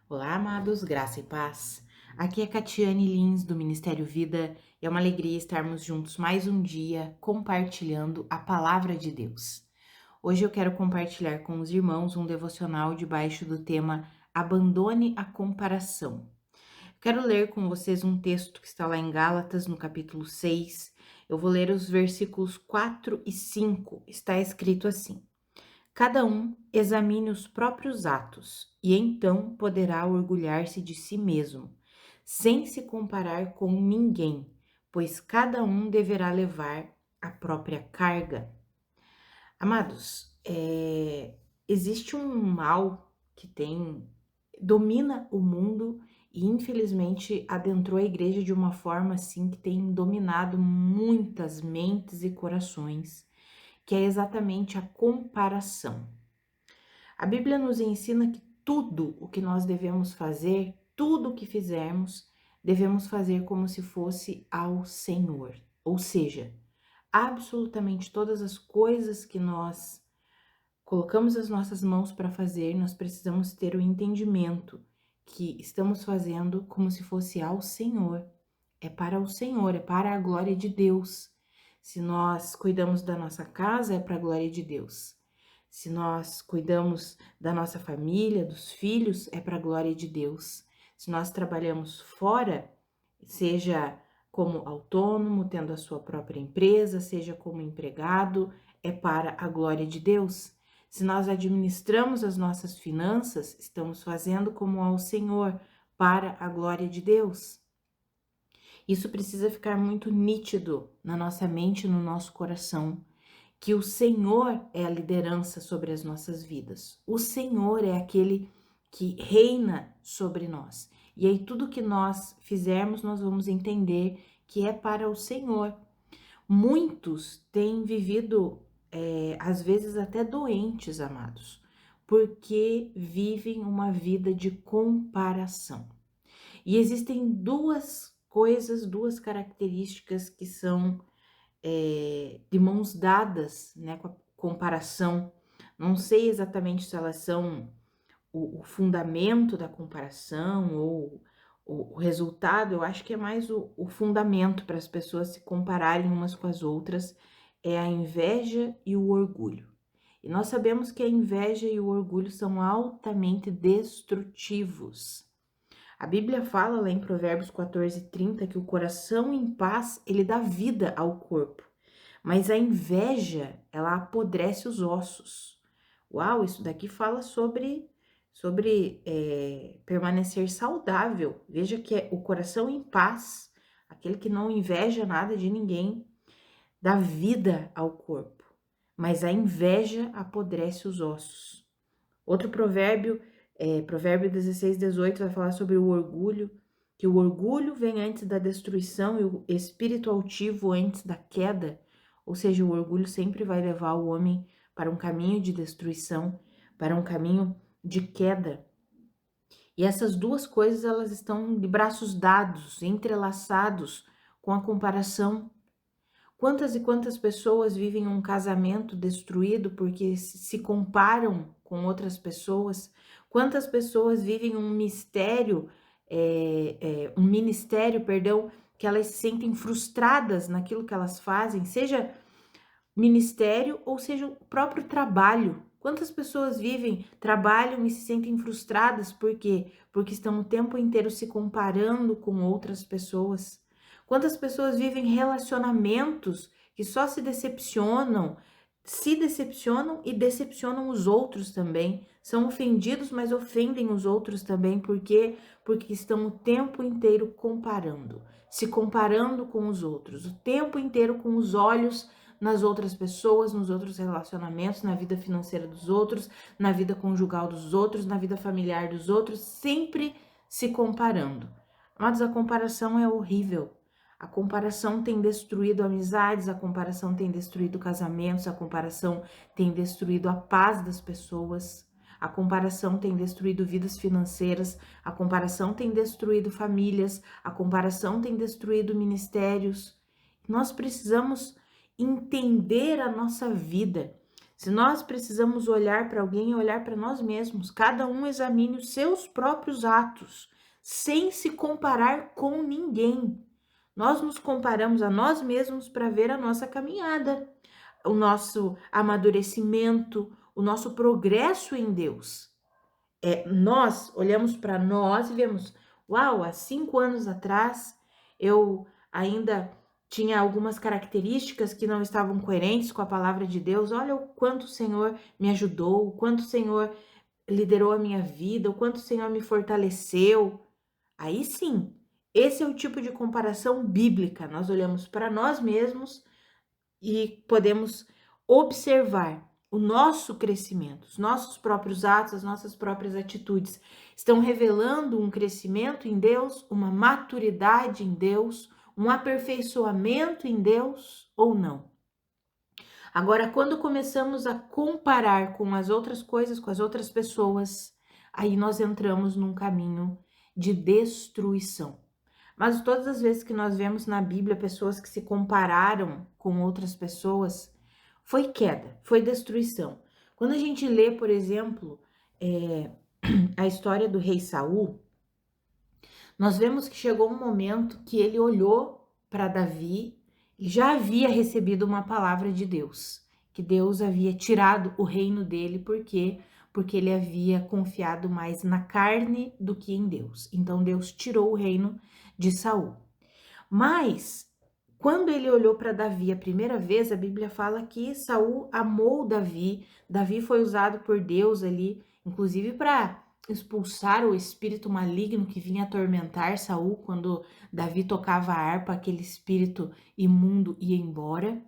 Olá, amados, graça e paz. Aqui é Catiane Lins, do Ministério Vida, e é uma alegria estarmos juntos mais um dia compartilhando a palavra de Deus. Hoje eu quero compartilhar com os irmãos um devocional debaixo do tema Abandone a comparação. Quero ler com vocês um texto que está lá em Gálatas, no capítulo 6. Eu vou ler os versículos 4 e 5. Está escrito assim: Cada um examine os próprios atos, e então poderá orgulhar-se de si mesmo, sem se comparar com ninguém, pois cada um deverá levar a própria carga. Amados, existe um mal que domina o mundo e infelizmente adentrou a igreja de uma forma assim que tem dominado muitas mentes e corações, que é exatamente a comparação. A Bíblia nos ensina que tudo o que nós devemos fazer, tudo o que fizermos, devemos fazer como se fosse ao Senhor. Ou seja, absolutamente todas as coisas que nós colocamos as nossas mãos para fazer, nós precisamos ter o entendimento que estamos fazendo como se fosse ao Senhor. É para o Senhor, é para a glória de Deus. Se nós cuidamos da nossa casa, é para a glória de Deus. Se nós cuidamos da nossa família, dos filhos, é para a glória de Deus. Se nós trabalhamos fora, seja como autônomo, tendo a sua própria empresa, seja como empregado, é para a glória de Deus. Se nós administramos as nossas finanças, estamos fazendo como ao Senhor, para a glória de Deus. Isso precisa ficar muito nítido na nossa mente e no nosso coração, que o Senhor é a liderança sobre as nossas vidas. O Senhor é aquele que reina sobre nós. E aí tudo que nós fizermos, nós vamos entender que é para o Senhor. Muitos têm vivido, às vezes até doentes, amados, porque vivem uma vida de comparação. E existem duas coisas, duas características que são de mãos dadas, né, com a comparação. Não sei exatamente se elas são o fundamento da comparação ou o resultado, eu acho que é mais o fundamento para as pessoas se compararem umas com as outras, é a inveja e o orgulho. E nós sabemos que a inveja e o orgulho são altamente destrutivos. A Bíblia fala lá em Provérbios 14:30 que o coração em paz, ele dá vida ao corpo, mas a inveja, ela apodrece os ossos. Uau, isso daqui fala sobre permanecer saudável. Veja que é o coração em paz, aquele que não inveja nada de ninguém, dá vida ao corpo, mas a inveja apodrece os ossos. Outro provérbio, Provérbio 16:18, vai falar sobre o orgulho, que o orgulho vem antes da destruição e o espírito altivo antes da queda. Ou seja, o orgulho sempre vai levar o homem para um caminho de destruição, para um caminho de queda. E essas duas coisas, elas estão de braços dados, entrelaçados com a comparação. Quantas e quantas pessoas vivem um casamento destruído porque se comparam com outras pessoas? Quantas pessoas vivem um ministério, perdão, que elas se sentem frustradas naquilo que elas fazem, seja ministério ou seja o próprio trabalho. Quantas pessoas vivem, trabalham e se sentem frustradas, por quê? Porque estão o tempo inteiro se comparando com outras pessoas. Quantas pessoas vivem relacionamentos que só se decepcionam e decepcionam os outros também. São ofendidos, mas ofendem os outros também. Por quê? Porque estão o tempo inteiro comparando, se comparando com os outros, o tempo inteiro com os olhos nas outras pessoas, nos outros relacionamentos, na vida financeira dos outros, na vida conjugal dos outros, na vida familiar dos outros, sempre se comparando. Mas a comparação é horrível. A comparação tem destruído amizades, a comparação tem destruído casamentos, a comparação tem destruído a paz das pessoas, a comparação tem destruído vidas financeiras, a comparação tem destruído famílias, a comparação tem destruído ministérios. Nós precisamos entender a nossa vida, Se nós precisamos olhar para alguém, é olhar para nós mesmos. Cada um examine os seus próprios atos, sem se comparar com ninguém. Nós nos comparamos a nós mesmos para ver a nossa caminhada, o nosso amadurecimento, o nosso progresso em Deus. Nós olhamos para nós e vemos, uau, há 5 anos atrás eu ainda tinha algumas características que não estavam coerentes com a palavra de Deus. Olha o quanto o Senhor me ajudou, o quanto o Senhor liderou a minha vida, o quanto o Senhor me fortaleceu. Aí sim, esse é o tipo de comparação bíblica. Nós olhamos para nós mesmos e podemos observar o nosso crescimento, os nossos próprios atos, as nossas próprias atitudes estão revelando um crescimento em Deus, uma maturidade em Deus, um aperfeiçoamento em Deus ou não. Agora, quando começamos a comparar com as outras coisas, com as outras pessoas, aí nós entramos num caminho de destruição. Mas todas as vezes que nós vemos na Bíblia pessoas que se compararam com outras pessoas, foi queda, foi destruição. Quando a gente lê, por exemplo, a história do rei Saul, nós vemos que chegou um momento que ele olhou para Davi e já havia recebido uma palavra de Deus, que Deus havia tirado o reino dele, porque ele havia confiado mais na carne do que em Deus. Então Deus tirou o reino de Saul. Mas quando ele olhou para Davi a primeira vez, a Bíblia fala que Saul amou Davi. Davi foi usado por Deus ali, inclusive para expulsar o espírito maligno que vinha atormentar Saul quando Davi tocava a harpa, aquele espírito imundo ia embora.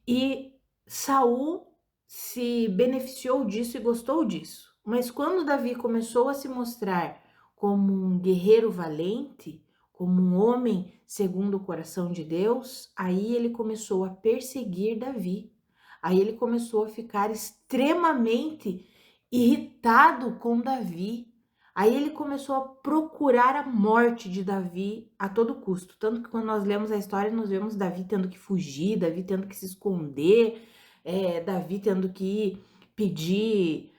E Saul se beneficiou disso e gostou disso. Mas quando Davi começou a se mostrar como um guerreiro valente, como um homem segundo o coração de Deus, aí ele começou a perseguir Davi. Aí ele começou a ficar extremamente irritado com Davi. Aí ele começou a procurar a morte de Davi a todo custo. Tanto que quando nós lemos a história, nós vemos Davi tendo que fugir, Davi tendo que se esconder, Davi tendo que pedir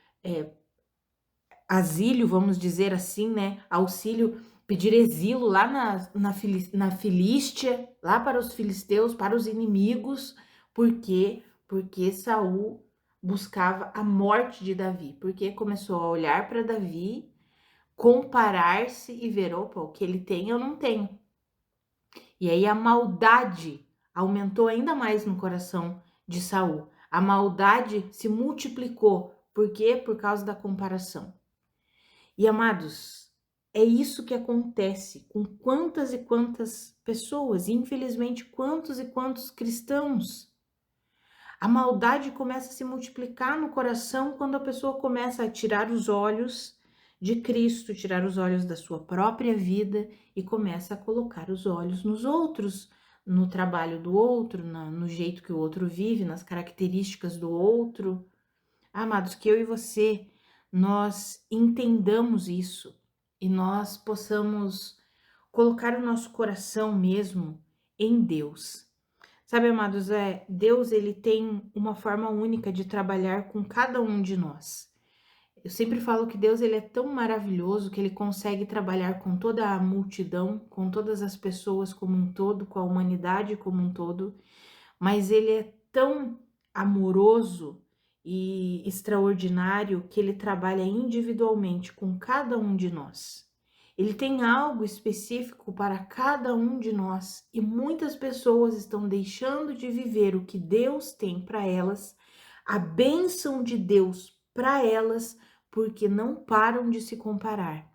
asilo, vamos dizer assim, né? Auxílio, pedir exílio lá na Filístia, lá para os filisteus, para os inimigos. Por quê? Porque Saul buscava a morte de Davi, porque começou a olhar para Davi, comparar-se e ver, opa, o que ele tem eu não tenho. E aí a maldade aumentou ainda mais no coração de Saul. A maldade se multiplicou. Por quê? Por causa da comparação. E amados, é isso que acontece com quantas e quantas pessoas, e infelizmente quantos e quantos cristãos. A maldade começa a se multiplicar no coração quando a pessoa começa a tirar os olhos de Cristo, tirar os olhos da sua própria vida e começa a colocar os olhos nos outros, no trabalho do outro, no jeito que o outro vive, nas características do outro. Amados, que eu e você, nós entendamos isso e nós possamos colocar o nosso coração mesmo em Deus. Sabe, amados, Deus, ele tem uma forma única de trabalhar com cada um de nós. Eu sempre falo que Deus, ele é tão maravilhoso que ele consegue trabalhar com toda a multidão, com todas as pessoas como um todo, com a humanidade como um todo, mas ele é tão amoroso e extraordinário que ele trabalha individualmente com cada um de nós. Ele tem algo específico para cada um de nós e muitas pessoas estão deixando de viver o que Deus tem para elas, a bênção de Deus para elas, porque não param de se comparar.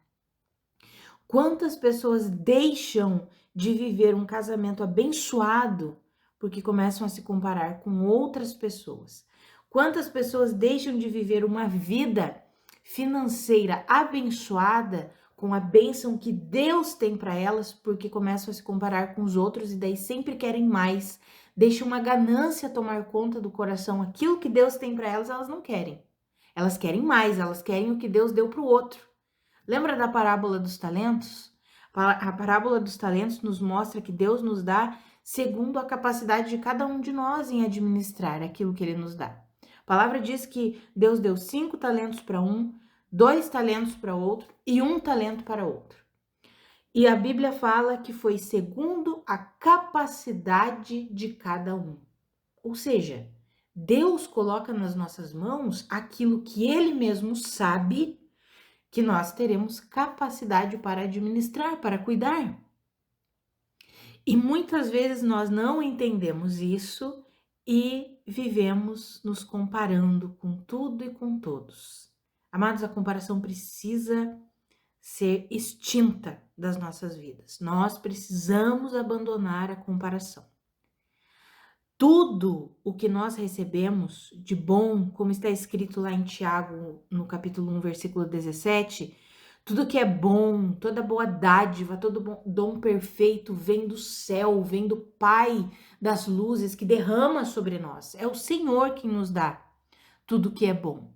Quantas pessoas deixam de viver um casamento abençoado porque começam a se comparar com outras pessoas? Quantas pessoas deixam de viver uma vida financeira abençoada com a bênção que Deus tem para elas porque começam a se comparar com os outros e daí sempre querem mais, deixam uma ganância tomar conta do coração, aquilo que Deus tem para elas, elas não querem. Elas querem mais, elas querem o que Deus deu para o outro. Lembra da parábola dos talentos? A parábola dos talentos nos mostra que Deus nos dá segundo a capacidade de cada um de nós em administrar aquilo que Ele nos dá. A palavra diz que Deus deu 5 talentos para um, 2 talentos para outro e 1 talento para outro. E a Bíblia fala que foi segundo a capacidade de cada um. Ou seja, Deus coloca nas nossas mãos aquilo que Ele mesmo sabe que nós teremos capacidade para administrar, para cuidar. E muitas vezes nós não entendemos isso e vivemos nos comparando com tudo e com todos. Amados, a comparação precisa ser extinta das nossas vidas. Nós precisamos abandonar a comparação. Tudo o que nós recebemos de bom, como está escrito lá em Tiago, no capítulo 1, versículo 17, tudo que é bom, toda boa dádiva, todo dom perfeito vem do céu, vem do Pai das luzes que derrama sobre nós. É o Senhor quem nos dá tudo que é bom.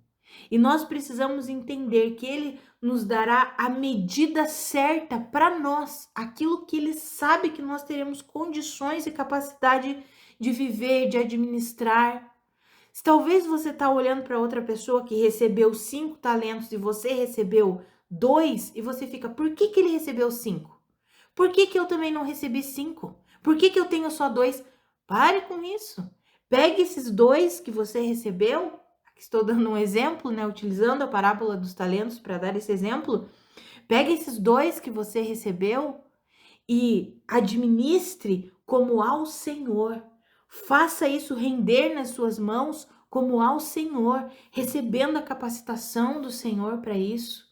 E nós precisamos entender que Ele nos dará a medida certa para nós, aquilo que Ele sabe que nós teremos condições e capacidade de viver, de administrar. Se talvez você está olhando para outra pessoa que recebeu 5 talentos e você recebeu 2, e você fica, por que ele recebeu 5? Por que eu também não recebi 5? Por que eu tenho só 2? Pare com isso. Pegue esses 2 que você recebeu. Estou dando um exemplo, né? Utilizando a parábola dos talentos para dar esse exemplo. Pegue esses 2 que você recebeu e administre como ao Senhor. Faça isso render nas suas mãos como ao Senhor, recebendo a capacitação do Senhor para isso.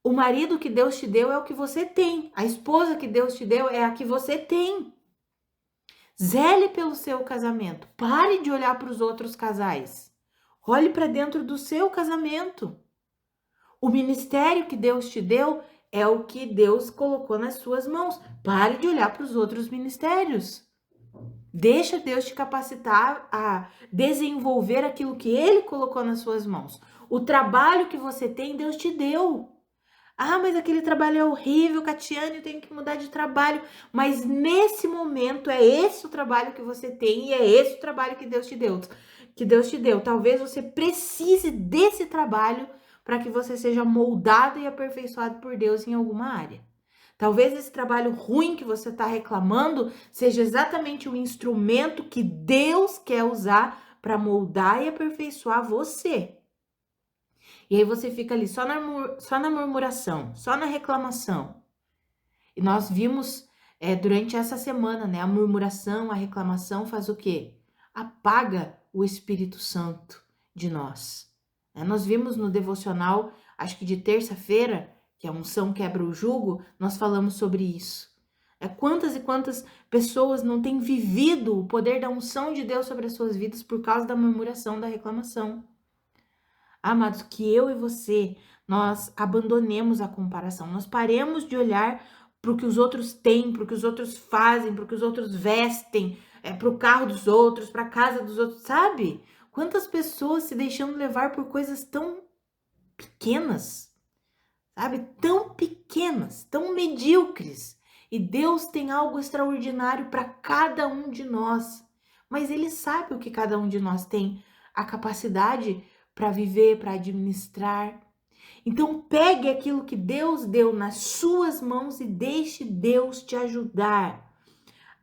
O marido que Deus te deu é o que você tem. A esposa que Deus te deu é a que você tem. Zele pelo seu casamento. Pare de olhar para os outros casais. Olhe para dentro do seu casamento. O ministério que Deus te deu é o que Deus colocou nas suas mãos. Pare de olhar para os outros ministérios. Deixa Deus te capacitar a desenvolver aquilo que Ele colocou nas suas mãos. O trabalho que você tem, Deus te deu. Ah, mas aquele trabalho é horrível, Catiane, eu tenho que mudar de trabalho. Mas nesse momento é esse o trabalho que você tem e é esse o trabalho que Deus te deu. Talvez você precise desse trabalho para que você seja moldado e aperfeiçoado por Deus em alguma área. Talvez esse trabalho ruim que você está reclamando seja exatamente o instrumento que Deus quer usar para moldar e aperfeiçoar você. E aí você fica ali só na murmuração, só na reclamação. E nós vimos durante essa semana, né? A murmuração, a reclamação faz o quê? Apaga o Espírito Santo de nós. Nós vimos no devocional, acho que de terça-feira, que a unção quebra o jugo, nós falamos sobre isso. Quantas e quantas pessoas não têm vivido o poder da unção de Deus sobre as suas vidas por causa da murmuração, da reclamação. Amados, que eu e você, nós abandonemos a comparação, nós paremos de olhar para o que os outros têm, para o que os outros fazem, para o que os outros vestem, para o carro dos outros, para a casa dos outros, sabe? Quantas pessoas se deixando levar por coisas tão pequenas, sabe? Tão pequenas, tão medíocres. E Deus tem algo extraordinário para cada um de nós, mas Ele sabe o que cada um de nós tem, a capacidade para viver, para administrar. Então pegue aquilo que Deus deu nas suas mãos e deixe Deus te ajudar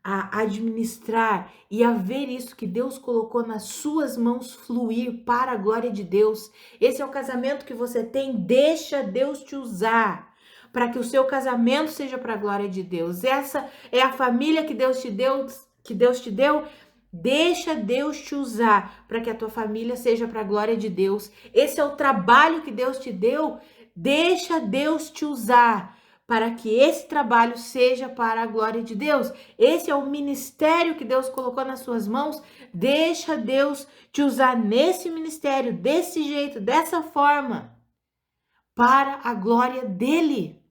a administrar e a ver isso que Deus colocou nas suas mãos fluir para a glória de Deus. Esse é o casamento que você tem, deixa Deus te usar para que o seu casamento seja para a glória de Deus. Essa é a família que Deus te deu, deixa Deus te usar para que a tua família seja para a glória de Deus. Esse é o trabalho que Deus te deu. Deixa Deus te usar para que esse trabalho seja para a glória de Deus. Esse é o ministério que Deus colocou nas suas mãos. Deixa Deus te usar nesse ministério, desse jeito, dessa forma, para a glória dele.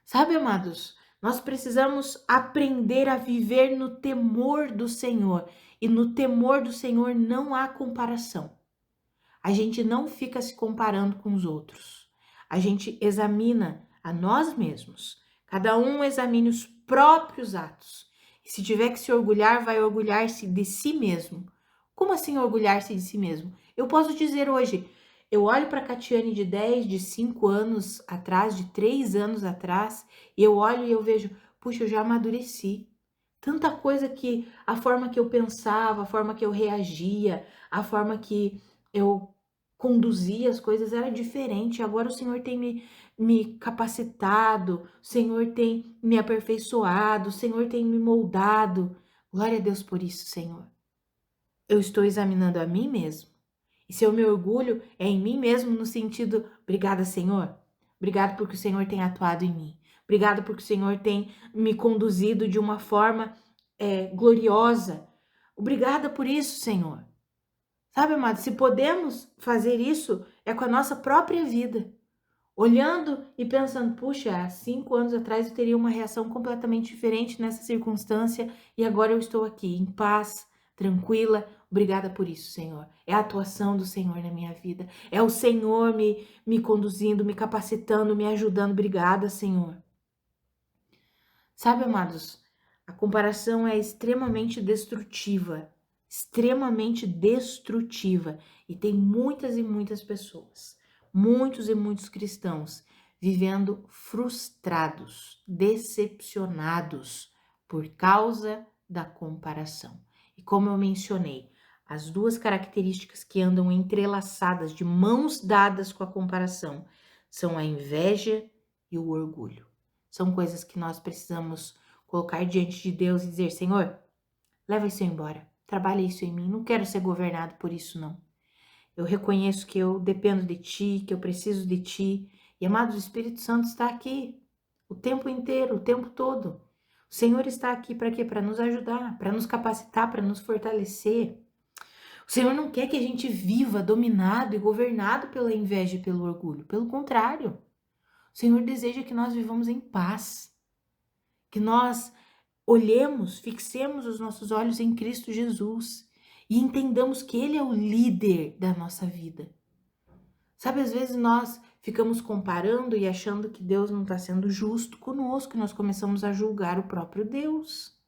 Sabe, amados? Nós precisamos aprender a viver no temor do Senhor. E no temor do Senhor não há comparação. A gente não fica se comparando com os outros. A gente examina a nós mesmos. Cada um examine os próprios atos. E se tiver que se orgulhar, vai orgulhar-se de si mesmo. Como assim orgulhar-se de si mesmo? Eu posso dizer hoje, eu olho para a Catiane de 10, de 5 anos atrás, de 3 anos atrás, e eu olho e eu vejo, puxa, eu já amadureci. Tanta coisa que a forma que eu pensava, a forma que eu reagia, a forma que eu conduzia as coisas era diferente. Agora o Senhor tem me capacitado, o Senhor tem me aperfeiçoado, o Senhor tem me moldado. Glória a Deus por isso, Senhor. Eu estou examinando a mim mesmo. E se eu me orgulho, é em mim mesmo no sentido, obrigada, Senhor. Obrigado porque o Senhor tem atuado em mim. Obrigado porque o Senhor tem me conduzido de uma forma gloriosa. Obrigada por isso, Senhor. Sabe, amado, se podemos fazer isso, é com a nossa própria vida. Olhando e pensando, puxa, há 5 anos atrás eu teria uma reação completamente diferente nessa circunstância e agora eu estou aqui em paz, tranquila. Obrigada por isso, Senhor. É a atuação do Senhor na minha vida. É o Senhor me conduzindo, me capacitando, me ajudando. Obrigada, Senhor. Sabe, amados, a comparação é extremamente destrutiva. Extremamente destrutiva. E tem muitas e muitas pessoas, muitos e muitos cristãos vivendo frustrados, decepcionados por causa da comparação. E como eu mencionei, as duas características que andam entrelaçadas, de mãos dadas com a comparação, são a inveja e o orgulho. São coisas que nós precisamos colocar diante de Deus e dizer, Senhor, leva isso embora, trabalha isso em mim, não quero ser governado por isso não. Eu reconheço que eu dependo de Ti, que eu preciso de Ti. E, amados, o Espírito Santo está aqui o tempo inteiro, o tempo todo. O Senhor está aqui para quê? Para nos ajudar, para nos capacitar, para nos fortalecer. O Senhor não quer que a gente viva dominado e governado pela inveja e pelo orgulho. Pelo contrário, o Senhor deseja que nós vivamos em paz, que nós olhemos, fixemos os nossos olhos em Cristo Jesus e entendamos que Ele é o líder da nossa vida. Sabe, às vezes nós ficamos comparando e achando que Deus não está sendo justo conosco, e nós começamos a julgar o próprio Deus,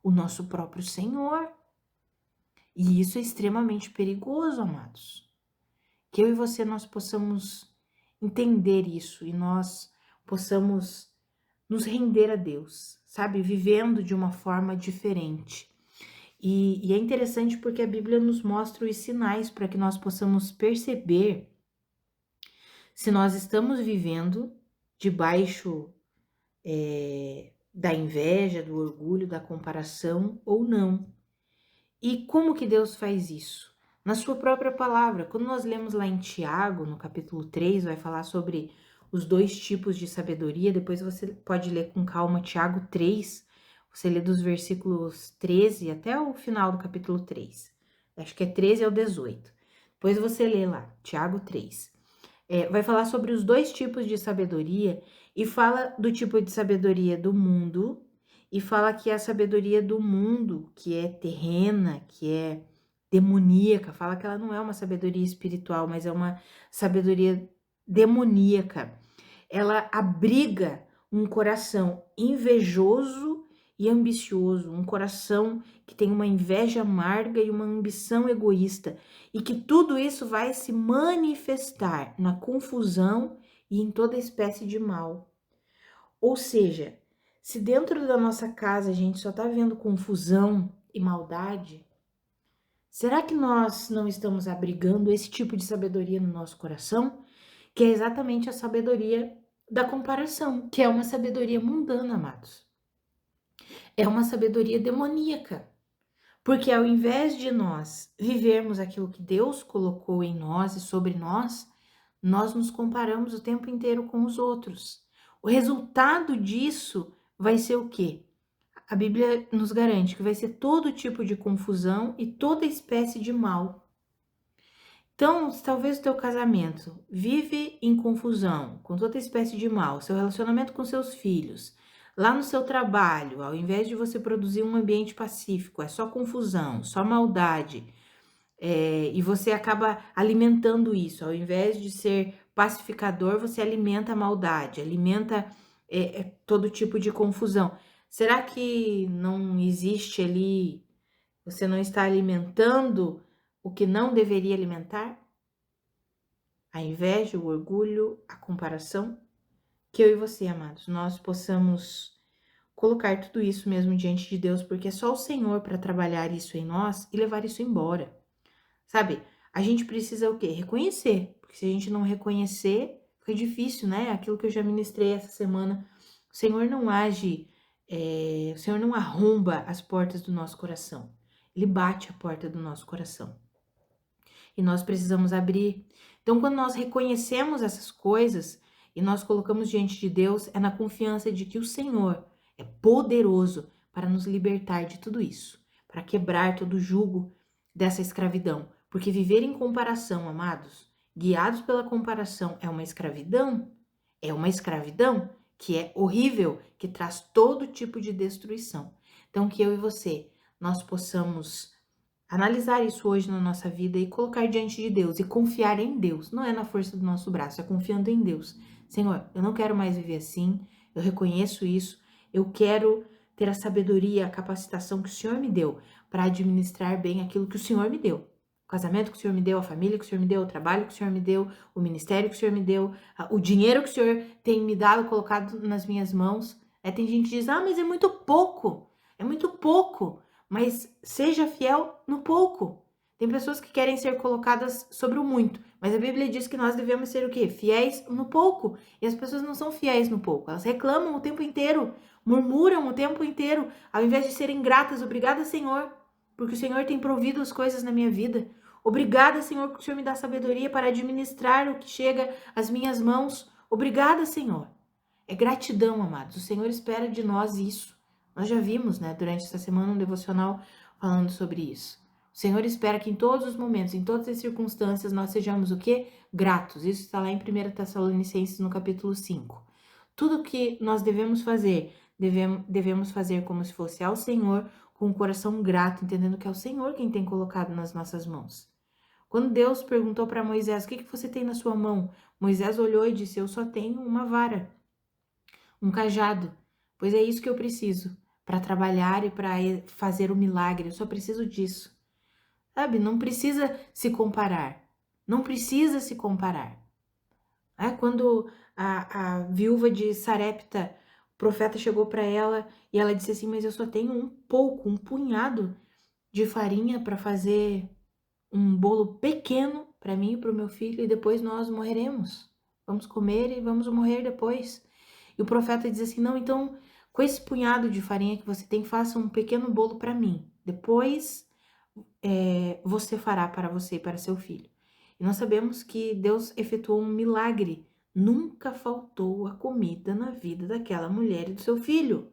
o nosso próprio Senhor. E isso é extremamente perigoso, amados. Que eu e você nós possamos entender isso e nós possamos nos render a Deus, sabe? Vivendo de uma forma diferente. E é interessante porque a Bíblia nos mostra os sinais para que nós possamos perceber se nós estamos vivendo debaixo da inveja, do orgulho, da comparação ou não. E como que Deus faz isso? Na sua própria palavra. Quando nós lemos lá em Tiago, no capítulo 3, vai falar sobre os 2 tipos de sabedoria. Depois você pode ler com calma Tiago 3. Você lê dos versículos 13 até o final do capítulo 3. Acho que é 13 ao 18. Depois você lê lá, Tiago 3. Vai falar sobre os 2 tipos de sabedoria e fala do tipo de sabedoria do mundo e fala que a sabedoria do mundo, que é terrena, que é demoníaca, fala que ela não é uma sabedoria espiritual, mas é uma sabedoria demoníaca. Ela abriga um coração invejoso e ambicioso, um coração que tem uma inveja amarga e uma ambição egoísta, e que tudo isso vai se manifestar na confusão e em toda espécie de mal. Ou seja, se dentro da nossa casa a gente só está vendo confusão e maldade, será que nós não estamos abrigando esse tipo de sabedoria no nosso coração? Que é exatamente a sabedoria da comparação, que é uma sabedoria mundana, amados. É uma sabedoria demoníaca. Porque ao invés de nós vivermos aquilo que Deus colocou em nós e sobre nós, nós nos comparamos o tempo inteiro com os outros. O resultado disso vai ser o quê? A Bíblia nos garante que vai ser todo tipo de confusão e toda espécie de mal. Então, se talvez o teu casamento vive em confusão, com toda espécie de mal, seu relacionamento com seus filhos, lá no seu trabalho, ao invés de você produzir um ambiente pacífico, é só confusão, só maldade, e você acaba alimentando isso, ao invés de ser pacificador, você alimenta a maldade, alimenta todo tipo de confusão. Será que não existe ali Você não está alimentando o que não deveria alimentar? A inveja, o orgulho, a comparação? Que eu e você, amados, nós possamos colocar tudo isso mesmo diante de Deus, porque é só o Senhor para trabalhar isso em nós e levar isso embora. Sabe? A gente precisa o quê? Reconhecer. Porque se a gente não reconhecer, fica difícil, né? Aquilo que eu já ministrei essa semana. O Senhor não age, o Senhor não arromba as portas do nosso coração. Ele bate a porta do nosso coração. E nós precisamos abrir. Então, quando nós reconhecemos essas coisas e nós colocamos diante de Deus, é na confiança de que o Senhor é poderoso para nos libertar de tudo isso, para quebrar todo o jugo dessa escravidão. Porque viver em comparação, amados, guiados pela comparação, é uma escravidão que é horrível, que traz todo tipo de destruição. Então, que eu e você, nós possamos analisar isso hoje na nossa vida e colocar diante de Deus e confiar em Deus. Não é na força do nosso braço, é confiando em Deus. Senhor, eu não quero mais viver assim, eu reconheço isso, eu quero ter a sabedoria, a capacitação que o Senhor me deu para administrar bem aquilo que o Senhor me deu. O casamento que o Senhor me deu, a família que o Senhor me deu, o trabalho que o Senhor me deu, o ministério que o Senhor me deu, o dinheiro que o Senhor tem me dado, colocado nas minhas mãos. Tem gente que diz, mas é muito pouco, é muito pouco. Mas seja fiel no pouco. Tem pessoas que querem ser colocadas sobre o muito, mas a Bíblia diz que nós devemos ser o quê? Fiéis no pouco. E as pessoas não são fiéis no pouco, elas reclamam o tempo inteiro, murmuram o tempo inteiro, ao invés de serem gratas. Obrigada, Senhor, porque o Senhor tem provido as coisas na minha vida. Obrigada, Senhor, porque o Senhor me dá sabedoria para administrar o que chega às minhas mãos. Obrigada, Senhor. É gratidão, amados. O Senhor espera de nós isso. Nós já vimos, né, durante essa semana um devocional falando sobre isso. O Senhor espera que em todos os momentos, em todas as circunstâncias, nós sejamos o quê? Gratos. Isso está lá em 1 Tessalonicenses, no capítulo 5. Tudo que nós devemos fazer, devemos fazer como se fosse ao Senhor, com o coração grato, entendendo que é o Senhor quem tem colocado nas nossas mãos. Quando Deus perguntou para Moisés, o que você tem na sua mão? Moisés olhou e disse, eu só tenho uma vara, um cajado, pois é isso que eu preciso para trabalhar e para fazer o milagre. Eu só preciso disso. Sabe? Não precisa se comparar. Não precisa se comparar. Quando a viúva de Sarepta, o profeta chegou para ela e ela disse assim, mas eu só tenho um punhado de farinha para fazer um bolo pequeno para mim e para o meu filho e depois nós morreremos. Vamos comer e vamos morrer depois. E o profeta diz assim, não, então com esse punhado de farinha que você tem, faça um pequeno bolo para mim. Depois você fará para você e para seu filho. E nós sabemos que Deus efetuou um milagre. Nunca faltou a comida na vida daquela mulher e do seu filho.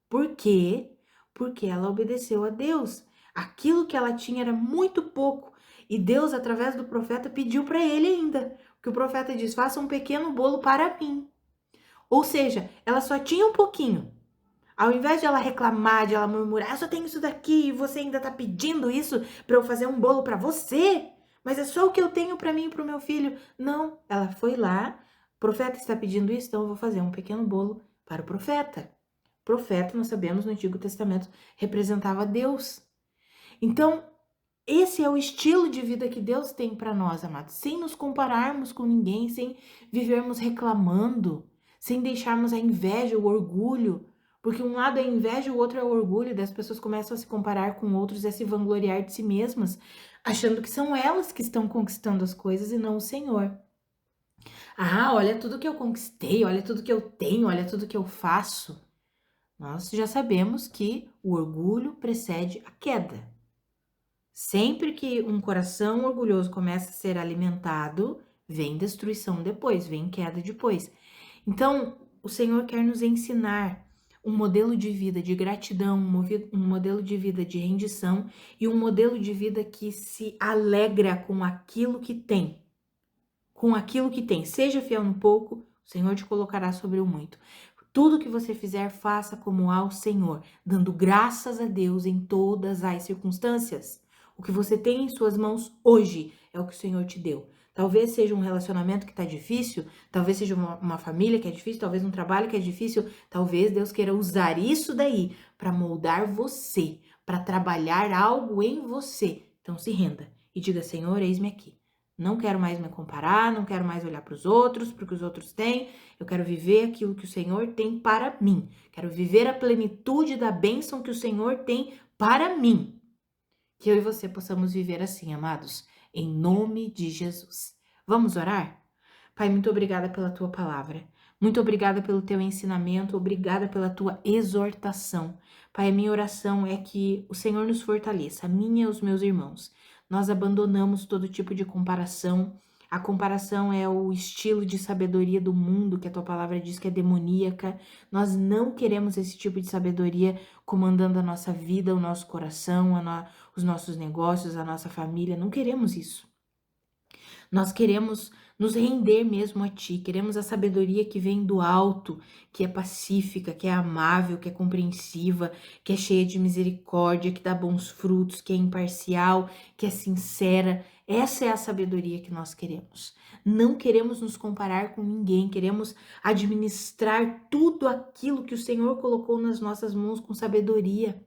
Por quê? Porque ela obedeceu a Deus. Aquilo que ela tinha era muito pouco. E Deus, através do profeta, pediu para ele ainda. Que o profeta diz, faça um pequeno bolo para mim. Ou seja, ela só tinha um pouquinho. Ao invés de ela reclamar, de ela murmurar, eu só tenho isso daqui e você ainda tá pedindo isso para eu fazer um bolo para você? Mas é só o que eu tenho para mim e para o meu filho. Não, ela foi lá, o profeta está pedindo isso, então eu vou fazer um pequeno bolo para o profeta. Profeta, nós sabemos, no Antigo Testamento, representava Deus. Então, esse é o estilo de vida que Deus tem para nós, amados. Sem nos compararmos com ninguém, sem vivermos reclamando, sem deixarmos a inveja, o orgulho. Porque um lado é a inveja, o outro é o orgulho. Das pessoas começam a se comparar com outros e a se vangloriar de si mesmas, achando que são elas que estão conquistando as coisas e não o Senhor. Olha tudo que eu conquistei, olha tudo que eu tenho, olha tudo que eu faço. Nós já sabemos que o orgulho precede a queda. Sempre que um coração orgulhoso começa a ser alimentado, vem destruição depois, vem queda depois. Então, o Senhor quer nos ensinar um modelo de vida de gratidão, um modelo de vida de rendição e um modelo de vida que se alegra com aquilo que tem. Com aquilo que tem. Seja fiel no pouco, o Senhor te colocará sobre o muito. Tudo que você fizer, faça como ao Senhor, dando graças a Deus em todas as circunstâncias. O que você tem em suas mãos hoje é o que o Senhor te deu. Talvez seja um relacionamento que está difícil, talvez seja uma família que é difícil, talvez um trabalho que é difícil, talvez Deus queira usar isso daí para moldar você, para trabalhar algo em você. Então se renda e diga: Senhor, eis-me aqui. Não quero mais me comparar, não quero mais olhar para os outros, porque os outros têm. Eu quero viver aquilo que o Senhor tem para mim. Quero viver a plenitude da bênção que o Senhor tem para mim. Que eu e você possamos viver assim, amados, em nome de Jesus. Vamos orar? Pai, muito obrigada pela tua palavra. Muito obrigada pelo teu ensinamento, obrigada pela tua exortação. Pai, a minha oração é que o Senhor nos fortaleça, a minha e os meus irmãos. Nós abandonamos todo tipo de comparação. A comparação é o estilo de sabedoria do mundo, que a tua palavra diz que é demoníaca. Nós não queremos esse tipo de sabedoria comandando a nossa vida, o nosso coração, os nossos negócios, a nossa família. Não queremos isso. Nós queremos nos render mesmo a Ti, queremos a sabedoria que vem do alto, que é pacífica, que é amável, que é compreensiva, que é cheia de misericórdia, que dá bons frutos, que é imparcial, que é sincera. Essa é a sabedoria que nós queremos. Não queremos nos comparar com ninguém, queremos administrar tudo aquilo que o Senhor colocou nas nossas mãos com sabedoria.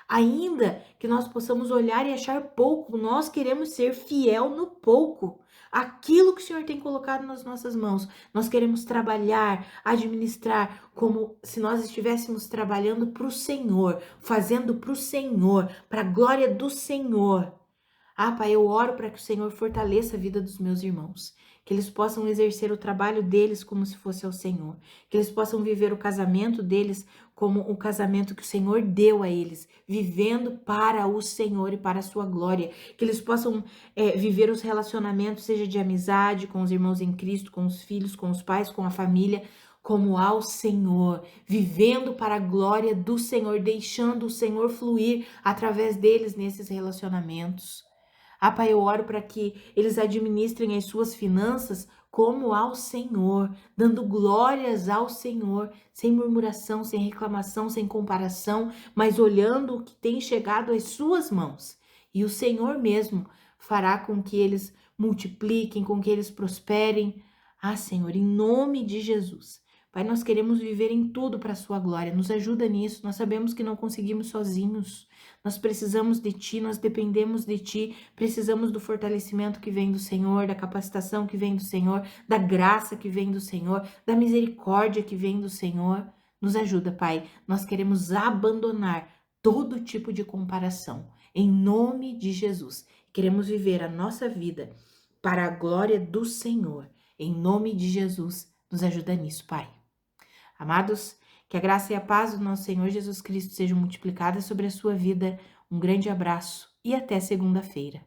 Ainda que nós possamos olhar e achar pouco, nós queremos ser fiel no pouco. Aquilo que o Senhor tem colocado nas nossas mãos, nós queremos trabalhar, administrar como se nós estivéssemos trabalhando para o Senhor, fazendo para o Senhor, para a glória do Senhor. Ah, Pai, eu oro para que o Senhor fortaleça a vida dos meus irmãos, que eles possam exercer o trabalho deles como se fosse ao Senhor, que eles possam viver o casamento deles como o casamento que o Senhor deu a eles, vivendo para o Senhor e para a sua glória, que eles possam viver os relacionamentos, seja de amizade com os irmãos em Cristo, com os filhos, com os pais, com a família, como ao Senhor, vivendo para a glória do Senhor, deixando o Senhor fluir através deles nesses relacionamentos. Ah, Pai, eu oro para que eles administrem as suas finanças como ao Senhor, dando glórias ao Senhor, sem murmuração, sem reclamação, sem comparação, mas olhando o que tem chegado às suas mãos. E o Senhor mesmo fará com que eles multipliquem, com que eles prosperem. Ah, Senhor, em nome de Jesus. Pai, nós queremos viver em tudo para a sua glória. Nos ajuda nisso. Nós sabemos que não conseguimos sozinhos. Nós precisamos de Ti, nós dependemos de Ti. Precisamos do fortalecimento que vem do Senhor, da capacitação que vem do Senhor, da graça que vem do Senhor, da misericórdia que vem do Senhor. Nos ajuda, Pai. Nós queremos abandonar todo tipo de comparação. Em nome de Jesus. Queremos viver a nossa vida para a glória do Senhor. Em nome de Jesus. Nos ajuda nisso, Pai. Amados, que a graça e a paz do nosso Senhor Jesus Cristo sejam multiplicadas sobre a sua vida. Um grande abraço e até segunda-feira.